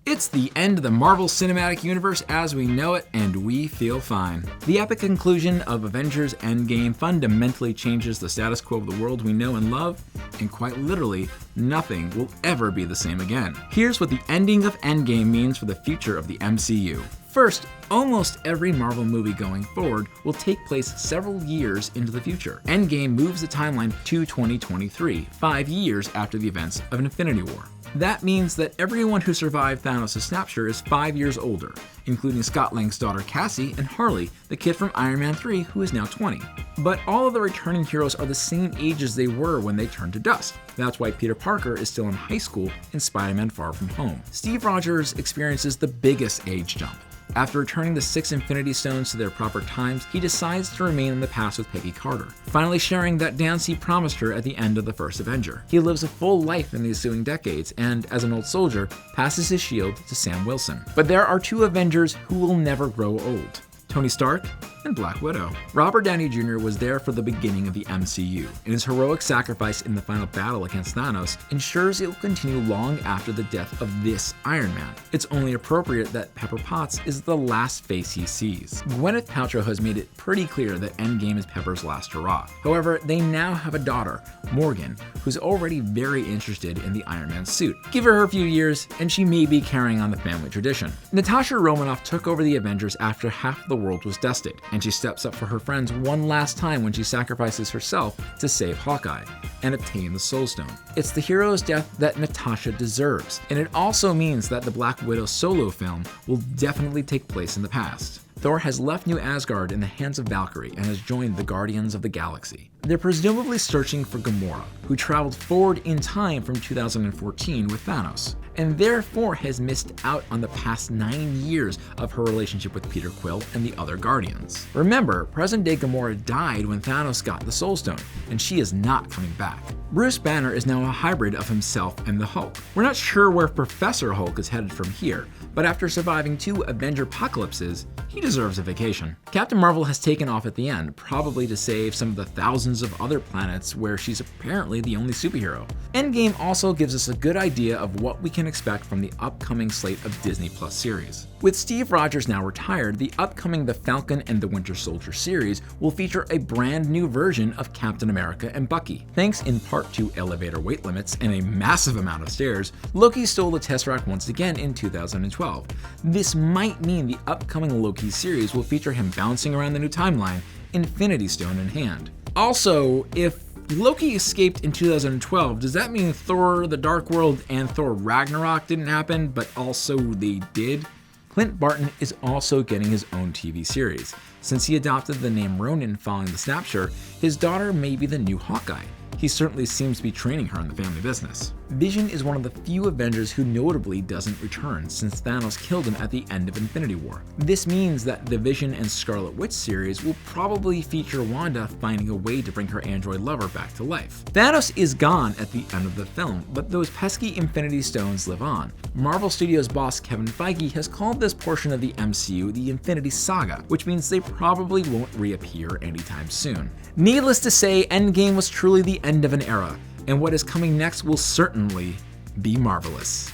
It's the end of the Marvel Cinematic Universe as we know it, and we feel fine. The epic conclusion of Avengers Endgame fundamentally changes the status quo of the world we know and love, and quite literally, nothing will ever be the same again. Here's what the ending of Endgame means for the future of the MCU. First, almost every Marvel movie going forward will take place several years into the future. Endgame moves the timeline to 2023, 5 years after the events of Infinity War. That means that everyone who survived Thanos' snapshot is 5 years older, including Scott Lang's daughter Cassie and Harley, the kid from Iron Man 3 who is now 20. But all of the returning heroes are the same ages they were when they turned to dust. That's why Peter Parker is still in high school in Spider-Man Far From Home. Steve Rogers experiences the biggest age jump. After returning the 6 Infinity Stones to their proper times, he decides to remain in the past with Peggy Carter, finally sharing that dance he promised her at the end of the first Avenger. He lives a full life in the ensuing decades and, as an old soldier, passes his shield to Sam Wilson. But there are 2 Avengers who will never grow old: Tony Stark and Black Widow. Robert Downey Jr. was there for the beginning of the MCU, and his heroic sacrifice in the final battle against Thanos ensures it will continue long after the death of this Iron Man. It's only appropriate that Pepper Potts is the last face he sees. Gwyneth Paltrow has made it pretty clear that Endgame is Pepper's last hurrah. However, they now have a daughter, Morgan, who's already very interested in the Iron Man suit. Give her a few years, and she may be carrying on the family tradition. Natasha Romanoff took over the Avengers after half the world was dusted, and she steps up for her friends one last time when she sacrifices herself to save Hawkeye and obtain the Soul Stone. It's the hero's death that Natasha deserves, and it also means that the Black Widow solo film will definitely take place in the past. Thor has left New Asgard in the hands of Valkyrie and has joined the Guardians of the Galaxy. They're presumably searching for Gamora, who traveled forward in time from 2014 with Thanos, and therefore has missed out on the past 9 years of her relationship with Peter Quill and the other Guardians. Remember, present-day Gamora died when Thanos got the Soul Stone, and she is not coming back. Bruce Banner is now a hybrid of himself and the Hulk. We're not sure where Professor Hulk is headed from here, but after surviving 2 Avenger apocalypses, he deserves a vacation. Captain Marvel has taken off at the end, probably to save some of the thousands of other planets where she's apparently the only superhero. Endgame also gives us a good idea of what we can expect from the upcoming slate of Disney Plus series. With Steve Rogers now retired, the upcoming The Falcon and the Winter Soldier series will feature a brand new version of Captain America and Bucky. Thanks in part to elevator weight limits and a massive amount of stairs, Loki stole the Tesseract once again in 2012. This might mean the upcoming Loki series will feature him bouncing around the new timeline, Infinity Stone in hand. Also, if Loki escaped in 2012, does that mean Thor: The Dark World and Thor: Ragnarok didn't happen, but also they did? Clint Barton is also getting his own TV series. Since he adopted the name Ronin following the snapshot, his daughter may be the new Hawkeye. He certainly seems to be training her in the family business. Vision is one of the few Avengers who notably doesn't return since Thanos killed him at the end of Infinity War. This means that the Vision and Scarlet Witch series will probably feature Wanda finding a way to bring her android lover back to life. Thanos is gone at the end of the film, but those pesky Infinity Stones live on. Marvel Studios boss Kevin Feige has called this portion of the MCU the Infinity Saga, which means they probably won't reappear anytime soon. Needless to say, Endgame was truly the end of an era, and what is coming next will certainly be marvelous.